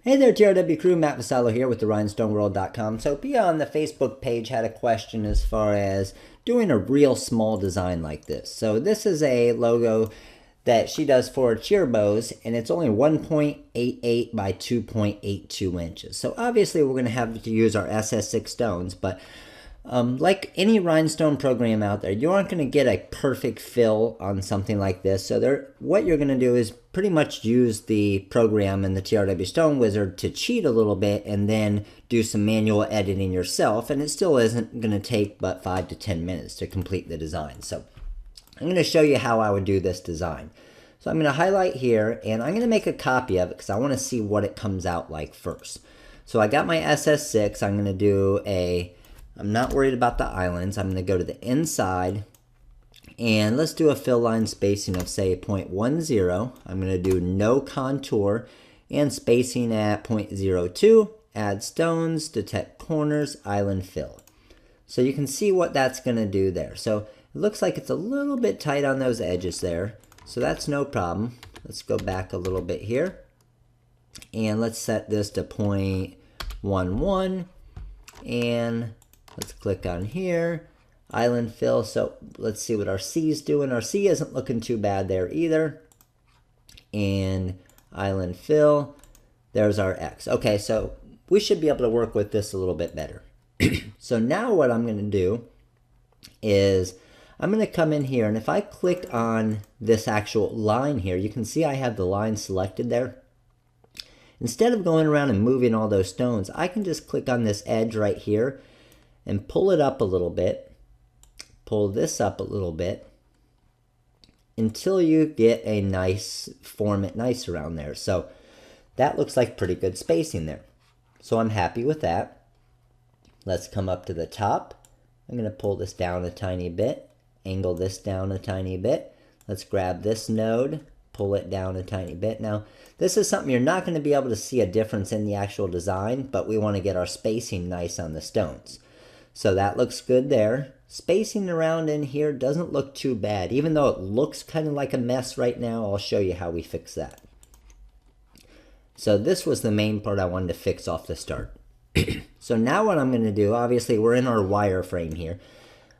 Hey there, TRW crew. Matt Vasallo here with the RhinestoneWorld.com. So Pia on the Facebook page had a question as far as doing a real small design like this. So this is a logo that she does for cheer bows, and it's only 1.88 by 2.82 inches. So obviously we're going to have to use our SS6 stones, but like any rhinestone program out there, you aren't going to get a perfect fill on something like this. So what you're going to do is pretty much use the program in the TRW Stone Wizard to cheat a little bit and then do some manual editing yourself. And it still isn't going to take but 5 to 10 minutes to complete the design. So I'm going to show you how I would do this design. So I'm going to highlight here, and I'm going to make a copy of it because I want to see what it comes out like first. So I got my SS6. I'm going to do I'm not worried about the islands. I'm going to go to the inside, and let's do a fill line spacing of, say, 0.10. I'm going to do no contour and spacing at 0.02. Add stones, detect corners, island fill. So you can see what that's going to do there. So it looks like it's a little bit tight on those edges there. So that's no problem. Let's go back a little bit here. And let's set this to 0.11. And let's click on here, island fill. So let's see what our C is doing. Our C isn't looking too bad there either. And island fill, there's our X. Okay, so we should be able to work with this a little bit better. So now what I'm going to do is I'm going to come in here, and if I click on this actual line here, you can see I have the line selected there. Instead of going around and moving all those stones, I can just click on this edge right here and pull it up a little bit, pull this up a little bit, until you get a nice, form it nice around there. So that looks like pretty good spacing there. So I'm happy with that. Let's come up to the top. I'm going to pull this down a tiny bit, angle this down a tiny bit. Let's grab this node, pull it down a tiny bit. Now, this is something you're not going to be able to see a difference in the actual design, but we want to get our spacing nice on the stones. So that looks good there. Spacing around in here doesn't look too bad. Even though it looks kind of like a mess right now, I'll show you how we fix that. So this was the main part I wanted to fix off the start. So now what I'm going to do, obviously we're in our wireframe here.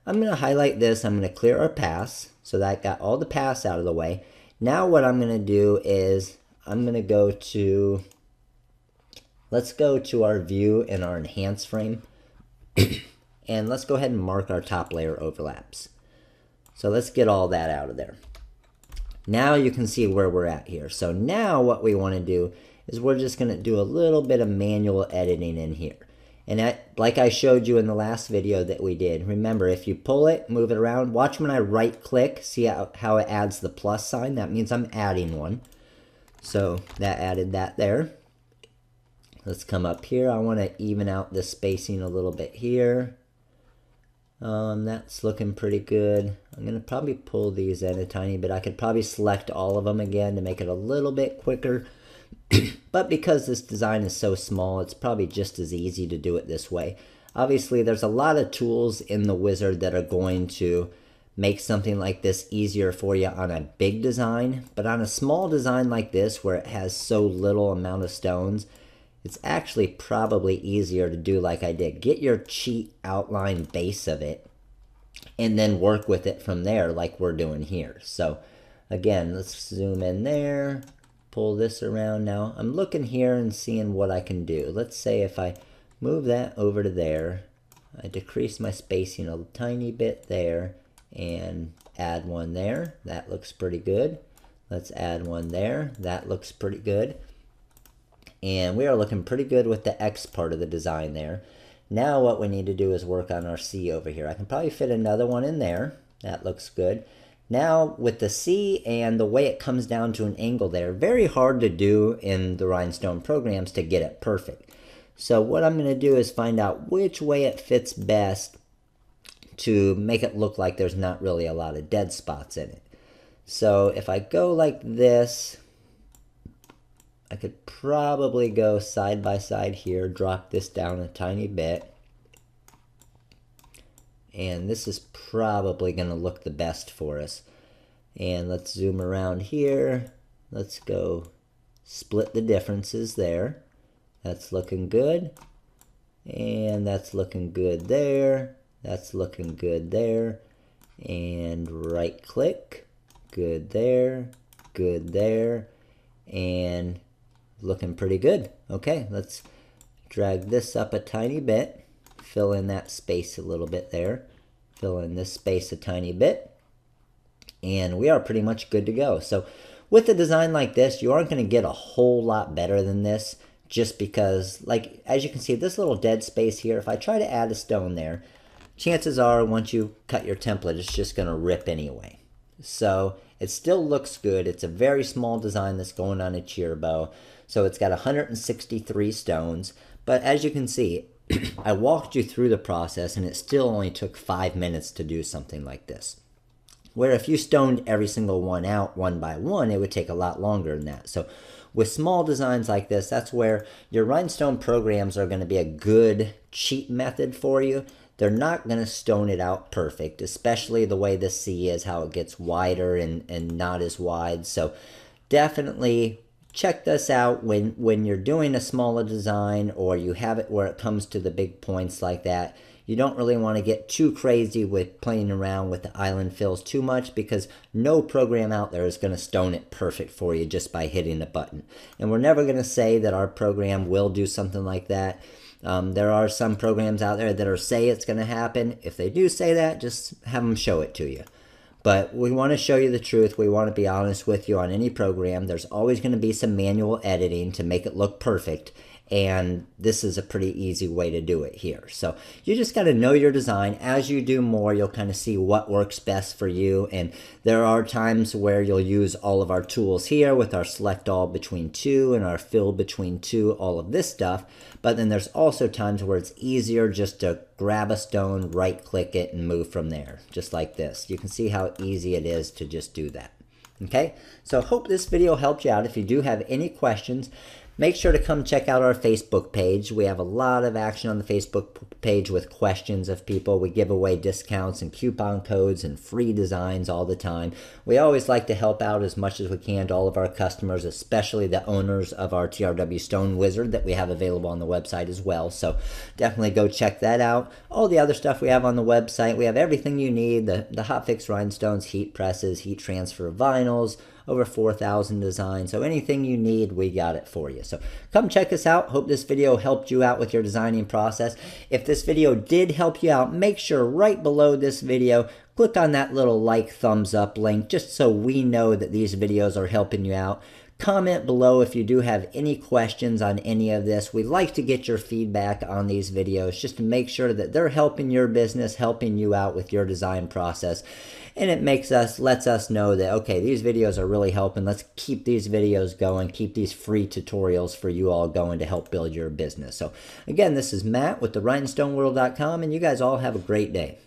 I'm going to highlight this. I'm going to clear our pass. So that got all the pass out of the way. Now what I'm going to do is I'm going to go to, let's go to our view in our enhance frame. And let's go ahead and mark our top layer overlaps. So let's get all that out of there. Now you can see where we're at here. So now what we want to do is we're just going to do a little bit of manual editing in here. And that, like I showed you in the last video that we did, remember, if you pull it, move it around, watch when I right click, see how it adds the plus sign. That means I'm adding one. So that added that there. Let's come up here. I want to even out the spacing a little bit here. That's looking pretty good. I'm going to probably pull these in a tiny bit. I could probably select all of them again to make it a little bit quicker. But because this design is so small, it's probably just as easy to do it this way. Obviously, there's a lot of tools in the wizard that are going to make something like this easier for you on a big design. But on a small design like this, where it has so little amount of stones, it's actually probably easier to do like I did. Get your cheat outline base of it and then work with it from there like we're doing here. So again, let's zoom in there, pull this around. Now I'm looking here and seeing what I can do. Let's say if I move that over to there, I decrease my spacing a tiny bit there and add one there. That looks pretty good. Let's add one there. That looks pretty good. And we are looking pretty good with the X part of the design there. Now what we need to do is work on our C over here. I can probably fit another one in there. That looks good. Now with the C and the way it comes down to an angle there, very hard to do in the Rhinestone programs to get it perfect. So what I'm going to do is find out which way it fits best to make it look like there's not really a lot of dead spots in it. So if I go like this, I could probably go side by side here, drop this down a tiny bit. And this is probably going to look the best for us. And let's zoom around here. Let's go split the differences there. That's looking good. And that's looking good there. That's looking good there. And right click. Good there. Good there. And looking pretty good. Okay, let's drag this up a tiny bit. Fill in that space a little bit there. Fill in this space a tiny bit. And we are pretty much good to go. So with a design like this, you aren't going to get a whole lot better than this, just because, like, as you can see, this little dead space here, if I try to add a stone there, chances are once you cut your template, it's just going to rip anyway. So it still looks good. It's a very small design that's going on a cheer bow. So it's got 163 stones. But as you can see, I walked you through the process and it still only took 5 minutes to do something like this. Where if you stoned every single one out one by one, it would take a lot longer than that. So with small designs like this, that's where your rhinestone programs are going to be a good cheat method for you. They're not going to stone it out perfect, especially the way the C is, how it gets wider and not as wide. So definitely check this out when you're doing a smaller design, or you have it where it comes to the big points like that. You don't really want to get too crazy with playing around with the island fills too much, because no program out there is going to stone it perfect for you just by hitting a button. And we're never going to say that our program will do something like that. There are some programs out there that say it's going to happen. If they do say that, just have them show it to you. But we want to show you the truth. We want to be honest with you on any program. There's always going to be some manual editing to make it look perfect. And this is a pretty easy way to do it here. So you just got to know your design. As you do more, you'll kind of see what works best for you. And there are times where you'll use all of our tools here with our select all between two and our fill between two, all of this stuff. But then there's also times where it's easier just to grab a stone, right click it, and move from there, just like this. You can see how easy it is to just do that. Okay, so hope this video helped you out. If you do have any questions, make sure to come check out our Facebook page. We have a lot of action on the Facebook page with questions of people. We give away discounts and coupon codes and free designs all the time. We always like to help out as much as we can to all of our customers, especially the owners of our TRW Stone Wizard that we have available on the website as well. So definitely go check that out. All the other stuff we have on the website, we have everything you need, the hotfix rhinestones, heat presses, heat transfer vinyls, over 4,000 designs. So anything you need, we got it for you. So come check us out. Hope this video helped you out with your designing process. If this video did help you out, make sure right below this video, click on that little like, thumbs up link, just so we know that these videos are helping you out. Comment below if you do have any questions on any of this. We like to get your feedback on these videos just to make sure that they're helping your business, helping you out with your design process. And it lets us know that, okay, these videos are really helping. Let's keep these videos going, keep these free tutorials for you all going to help build your business. So again, this is Matt with the rhinestoneworld.com, and you guys all have a great day.